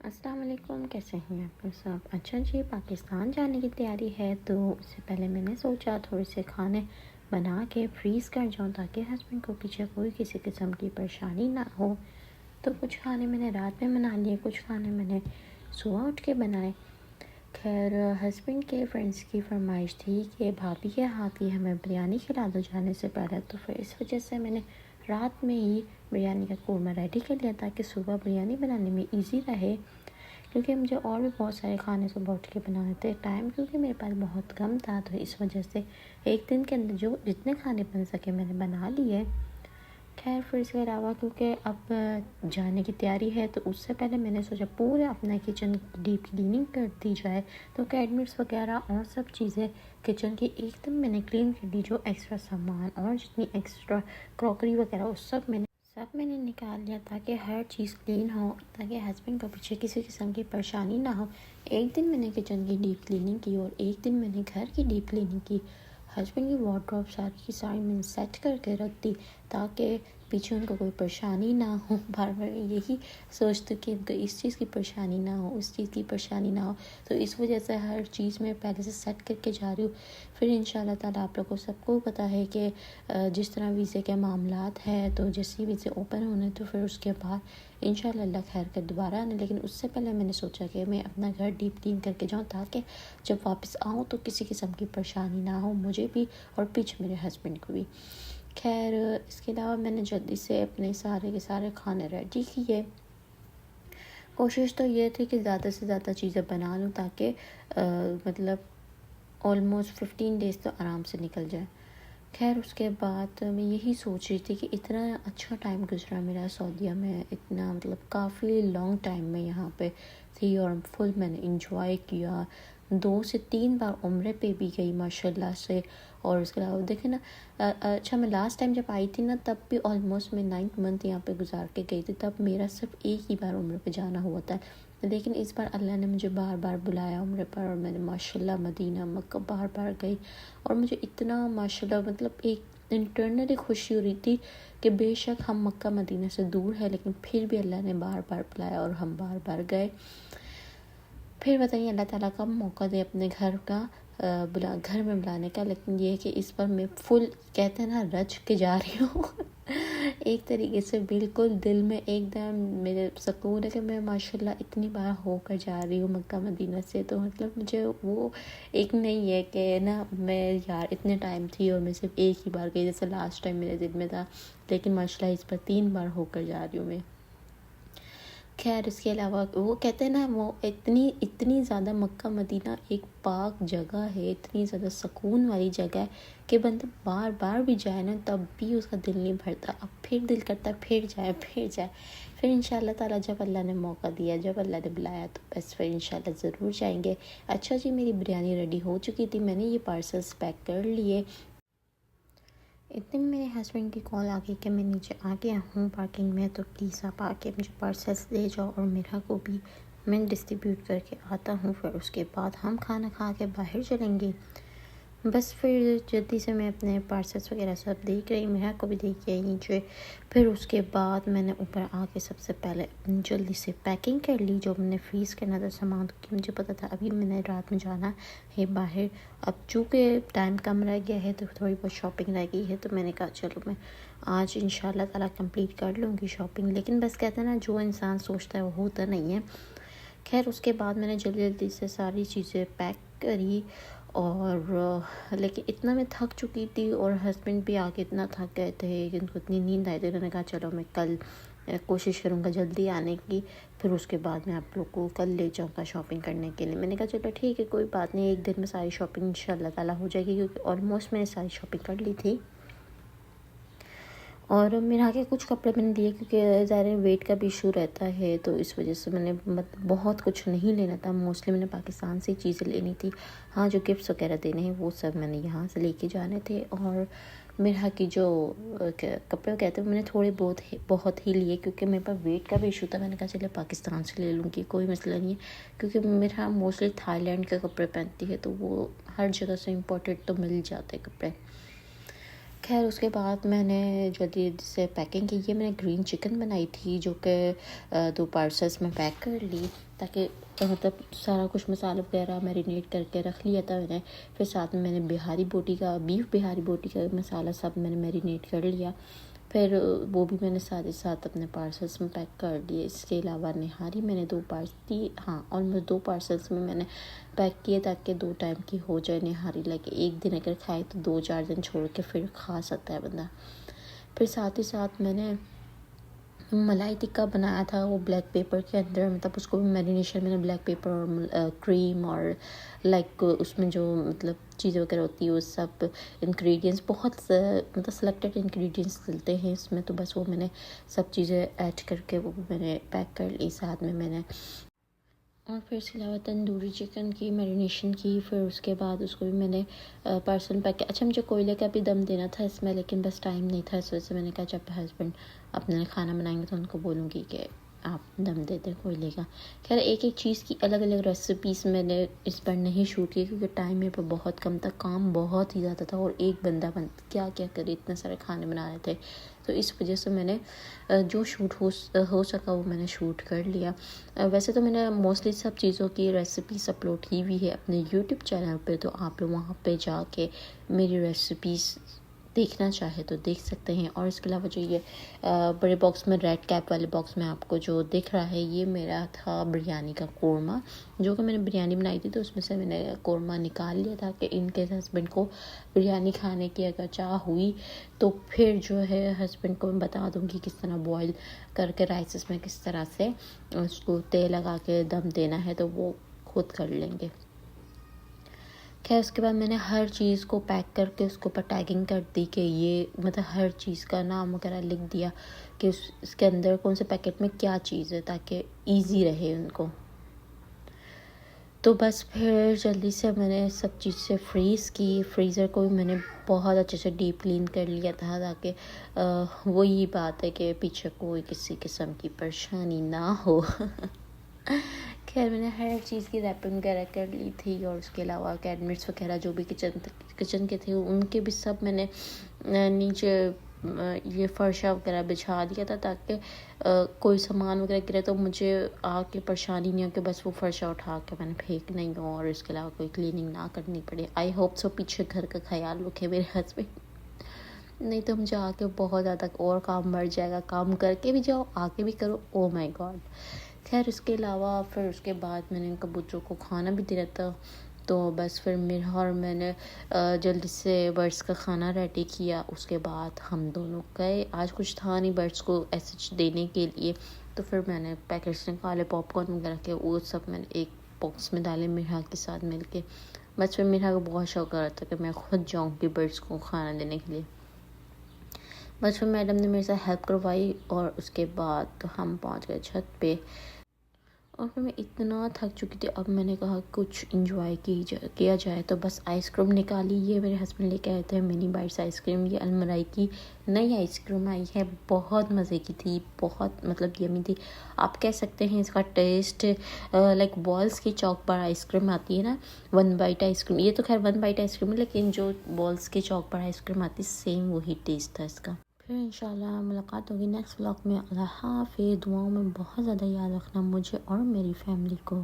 अस्सलाम वालेकुम, कैसे हैं आप लोग सब। अच्छा जी, पाकिस्तान जाने की तैयारी है तो उससे पहले मैंने सोचा थोड़े से खाने बना के फ्रीज़ कर जाऊं ताकि हस्बैंड को पीछे कोई किसी किस्म की परेशानी ना हो। तो कुछ खाने मैंने रात में बना लिए, कुछ खाने मैंने सुबह उठ के बनाए। खैर, हस्बैंड के फ्रेंड्स की फरमाइश थी कि भाभी के हाथ की हमें बिरयानी खिला दो जाने से पहले, तो फिर इस वजह से मैंने रात में ही बिरयानी का कोरमा रेडी कर लिया ताकि सुबह बिरयानी बनाने में इजी रहे। क्योंकि मुझे और भी बहुत सारे खाने सुबह उठ के बनाने थे, टाइम क्योंकि मेरे पास बहुत कम था, तो इस वजह से एक दिन के अंदर जो जितने खाने बन सके मैंने बना लिए। खैर, फिर इसके अलावा क्योंकि अब जाने की तैयारी है तो उससे पहले मैंने सोचा पूरा अपना किचन डीप क्लीनिंग कर दी जाए। तो कैबिनेट्स वगैरह और सब चीज़ें किचन की एकदम मैंने क्लीन कर दी। जो एक्स्ट्रा सामान और जितनी एक्स्ट्रा क्रॉकरी वगैरह वो सब मैंने निकाल लिया ताकि हर चीज़ क्लीन हो, ताकि हस्बैंड को पीछे किसी किस्म की परेशानी ना हो। एक दिन मैंने किचन की डीप क्लीनिंग की और एक दिन मैंने घर की डीप क्लीनिंग की। हस्बैंड की वार्डरोब सारी की सारी मैंने सेट करके रख दी ताकि पीछे उनको कोई परेशानी ना हो। बार बार यही सोचती कि उनको इस चीज़ की परेशानी ना हो, उस चीज़ की परेशानी ना हो। तो इस वजह से हर चीज़ में पहले से सेट करके जा रही हूँ। फिर इंशाल्लाह ताला आप लोगों को सबको पता है कि जिस तरह वीज़े के मामलात है, तो जैसे ही वीज़े ओपन होने तो फिर उसके बाद इंशाल्लाह अल्लाह खैर कर दोबारा आने। लेकिन उससे पहले मैंने सोचा कि मैं अपना घर डीप क्लीन करके जाऊँ ताकि जब वापस आऊँ तो किसी किस्म की परेशानी ना हो मुझे भी और पीछे मेरे हस्बैंड को भी। खैर, इसके अलावा मैंने जल्दी से अपने सारे के सारे खाने रेडी किए। कोशिश तो ये थी कि ज़्यादा से ज़्यादा चीज़ें बना लूँ ताकि मतलब ऑलमोस्ट 15 डेज़ तो आराम से निकल जाए। खैर, उसके बाद मैं यही सोच रही थी कि इतना अच्छा टाइम गुजरा मेरा सऊदीया में, इतना मतलब काफ़ी लॉन्ग टाइम में यहाँ पे थी और फुल मैंने इंजॉय किया। 2 से 3 बार उम्रे पे भी गई माशाल्लाह से। और उसके अलावा देखे ना, अच्छा मैं लास्ट टाइम जब आई थी ना तब भी ऑलमोस्ट मैं 9th मंथ यहाँ पे गुजार के गई थी, तब मेरा सिर्फ एक ही बार उम्रे पे जाना हुआ था। लेकिन इस बार अल्लाह ने मुझे बार बार बुलाया उम्रे पर और मैंने माशाल्लाह मदीना मक्का बार बार गई। और मुझे इतना माशाल्लाह मतलब एक इंटरनली खुशी हो रही थी कि बेशक हम मक्का मदीना से दूर है लेकिन फिर भी अल्लाह ने बार बार बुलाया और हम बार बार गए। फिर बताइए अल्लाह ताला कब मौका दे अपने घर का घर में बुलाने का। लेकिन ये है कि इस पर मैं फुल कहते हैं ना रच के जा रही हूँ। एक तरीके से बिल्कुल दिल में एकदम मेरे सुकून है कि मैं माशाल्लाह इतनी बार होकर जा रही हूँ मक्का मदीना से। तो मतलब मुझे वो एक नहीं है कि ना मैं यार इतने टाइम थी और मैं सिर्फ एक ही बार गई जैसे लास्ट टाइम मेरे दिल में था। लेकिन माशाल्लाह इस पर 3 बार होकर जा रही हूँ मैं। खैर, इसके अलावा वो कहते हैं ना वो इतनी इतनी ज़्यादा मक्का मदीना एक पाक जगह है, इतनी ज़्यादा सुकून वाली जगह है कि बंदा बार बार भी जाए ना तब भी उसका दिल नहीं भरता। अब फिर दिल करता है फिर जाए फिर जाए। फिर इंशाल्लाह ताला जब अल्लाह ने मौका दिया, जब अल्लाह ने बुलाया तो बस फिर इंशाल्लाह ज़रूर जाएंगे। अच्छा जी, मेरी बिरयानी रेडी हो चुकी थी, मैंने ये पार्सल्स पैक कर लिए। इतने में मेरे हस्बैंड की कॉल आ गई कि मैं नीचे आ गया हूँ पार्किंग में, तो प्लीज़ आप आके मुझे पार्सल्स दे जाओ और मेरा को भी मैं डिस्ट्रीब्यूट करके आता हूँ। फिर उसके बाद हम खाना खा के बाहर चलेंगे। बस फिर जल्दी से मैं अपने पार्सल्स वगैरह सब देख रही, मेरा को भी देख के आई नीचे। फिर उसके बाद मैंने ऊपर आके सबसे पहले अपनी जल्दी से पैकिंग कर ली जो मैंने फ्रीज़ करना था सामान, क्योंकि मुझे पता था अभी मैंने रात में जाना है बाहर। अब चूँकि टाइम कम रह गया है तो थोड़ी बहुत शॉपिंग रह गई है, तो मैंने कहा चलो मैं आज इंशाल्लाह ताला कंप्लीट कर लूँगी शॉपिंग। लेकिन बस कहते हैं ना जो इंसान सोचता है वो होता नहीं है। खैर, उसके बाद मैंने जल्दी जल्दी से सारी चीज़ें पैक करी और लेकिन इतना मैं थक चुकी थी और हस्बैंड भी आके इतना थक गए थे कि उनको इतनी नींद आई थी। उन्होंने कहा चलो मैं कल कोशिश करूँगा जल्दी आने की, फिर उसके बाद मैं आप लोग को कल ले जाऊँगा शॉपिंग करने के लिए। मैंने कहा चलो ठीक है कोई बात नहीं, एक दिन में सारी शॉपिंग इंशाल्लाह ताला हो जाएगी, क्योंकि ऑलमोस्ट मैंने सारी शॉपिंग कर ली थी। और मेरे आगे कुछ कपड़े मैंने लिए क्योंकि ज़ाहिर वेट का भी इशू रहता है, तो इस वजह से मैंने बहुत कुछ नहीं लेना था। मोस्टली मैंने पाकिस्तान से चीज़ें लेनी थी। हाँ, जो गिफ्ट्स वगैरह देने हैं वो सब मैंने यहाँ से लेके जाने थे। और मेरे की जो कपड़े कहते हैं मैंने थोड़े बहुत ही लिए क्योंकि मेरे पास वेट का भी इशू था। मैंने कहा चले पाकिस्तान से ले लूँगी, कोई मसला नहीं है, क्योंकि मेरा मोस्टली थाईलैंड के कपड़े पहनती है तो वो हर जगह से इम्पोर्टेड तो मिल जाते कपड़े। खैर उसके बाद मैंने जल्दी से पैकिंग की। ये मैंने ग्रीन चिकन बनाई थी जो कि 2 पार्सल्स में पैक कर ली, ताकि मतलब सारा कुछ मसाला वगैरह मैरिनेट करके रख लिया था मैंने। फिर साथ में मैंने बीफ बिहारी बोटी का मसाला सब मैंने मैरिनेट कर लिया। फिर वो भी मैंने साथ ही साथ अपने पार्सल्स में पैक कर दिए। इसके अलावा निहारी मैंने 2 पार्सल्स में मैंने पैक किए, ताकि 2 टाइम की हो जाए निहारी। लाइक एक दिन अगर खाए तो 2-4 दिन छोड़ के फिर खा सकता है बंदा। फिर साथ ही साथ मैंने मलाई टिक्का बनाया था, वो ब्लैक पेपर के अंदर, मतलब उसको भी मैरिनेशन मैंने ब्लैक पेपर और क्रीम और लाइक उसमें जो मतलब चीज़ें वगैरह होती है वो सब इंग्रेडिएंट्स, बहुत मतलब सेलेक्टेड इंग्रेडिएंट्स डलते हैं इसमें, तो बस वो मैंने सब चीज़ें ऐड करके वो मैंने पैक कर ली। साथ में मैंने और फिर इसके अलावा तंदूरी चिकन की मैरिनेशन की। फिर उसके बाद उसको भी मैंने पार्सल पैक किया। अच्छा, मुझे कोयले का भी दम देना था इसमें, लेकिन बस टाइम नहीं था, इस वजह से मैंने कहा जब हस्बैंड अपने खाना बनाएंगे तो उनको बोलूँगी कि आप दम दे दें कोयले का। खैर एक एक चीज़ की अलग अलग रेसिपीज़ मैंने इस बार नहीं शूट की, क्योंकि टाइम मेरे पर बहुत कम था, काम बहुत ही ज़्यादा था, और एक बंदा क्या क्या करे, इतने सारे खाने बना रहे थे। तो इस वजह से मैंने जो शूट हो सका वो मैंने शूट कर लिया। वैसे तो मैंने मोस्टली सब चीज़ों की रेसिपीज़ अपलोड की हुई है अपने यूट्यूब चैनल पे, तो आप लोग वहाँ पे जाके मेरी रेसिपीज़ देखना चाहे तो देख सकते हैं। और इसके अलावा जो ये बड़े बॉक्स में रेड कैप वाले बॉक्स में आपको जो दिख रहा है, ये मेरा था बिरयानी का कोरमा, जो कि मैंने बिरयानी बनाई थी, तो उसमें से मैंने कोरमा निकाल लिया था कि इनके हस्बैंड को बिरयानी खाने की अगर चाह हुई तो फिर जो है हस्बैंड को मैं बता दूँगी किस तरह बॉईल करके राइसेस में किस तरह से उसको तेल लगा के दम देना है, तो वो खुद कर लेंगे। खैर उसके बाद मैंने हर चीज़ को पैक करके उसके ऊपर टैगिंग कर दी कि ये मतलब हर चीज़ का नाम वगैरह लिख दिया कि इसके अंदर कौन से पैकेट में क्या चीज़ है, ताकि ईजी रहे उनको। तो बस फिर जल्दी से मैंने सब चीज़ से फ्रीज़र को भी मैंने बहुत अच्छे से डीप क्लीन कर लिया था, ताकि वो ही बात है कि पीछे कोई किसी किस्म की परेशानी ना हो। खैर मैंने हर चीज़ की रैपिंग वगैरह कर ली थी, और उसके अलावा कैबिनेट्स वगैरह जो भी किचन के थे उनके भी सब मैंने नीचे ये फर्शा वगैरह बिछा दिया था, ताकि कोई सामान वगैरह गिरे तो मुझे आके परेशानी नहीं हो कि बस वो फर्शा उठा के मैंने फेंक नहीं हो, और इसके अलावा कोई क्लीनिंग ना करनी पड़े। आई होप सो पीछे घर का ख्याल रखे मेरे हस्बैंड, नहीं तो मुझे आके बहुत ज़्यादा और काम बढ़ जाएगा, काम करके भी जाओ आके भी करो, ओ माय गॉड। खैर इसके अलावा फिर उसके बाद मैंने कबूतरों को खाना भी दिया था, तो बस फिर मेरा और मैंने जल्दी से बर्ड्स का खाना रेडी किया। उसके बाद हम दोनों गए, आज कुछ था नहीं बर्ड्स को ऐसे देने के लिए, तो फिर मैंने पैकेट्स निकाले पॉपकॉर्न वगैरह के, वो सब मैंने एक बॉक्स में डाले मिरहा के साथ मिलके। बस फिर मिरहा को बहुत शौक आ रहा था कि मैं खुद जाऊँगी बर्ड्स को खाना देने के लिए। बस फिर मैडम ने मेरे साथ हेल्प करवाई, और उसके बाद हम पहुँच गए छत पे। और फिर मैं इतना थक चुकी थी, अब मैंने कहा कुछ इंजॉय किया जाए, तो बस आइसक्रीम निकाली। ये मेरे हस्बैंड लेके आए थे मिनी बाइट्स आइसक्रीम, ये अलमराई की नई आइसक्रीम आई है, बहुत मज़े की थी, बहुत मतलब यमी थी। आप कह सकते हैं इसका टेस्ट लाइक बॉल्स की चॉक बार आइसक्रीम आती है ना, 1 बाइट आइसक्रीम, ये तो खैर 1 बाइट आइसक्रीम है, लेकिन जो बॉल्स की चॉक बार आइसक्रीम आती है सेम वही टेस्ट था इसका। फिर इंशाल्लाह मुलाकात होगी नेक्स्ट व्लॉग में। अल्लाह हाफ़िज़। दुआओं में बहुत ज़्यादा याद रखना मुझे और मेरी फैमिली को।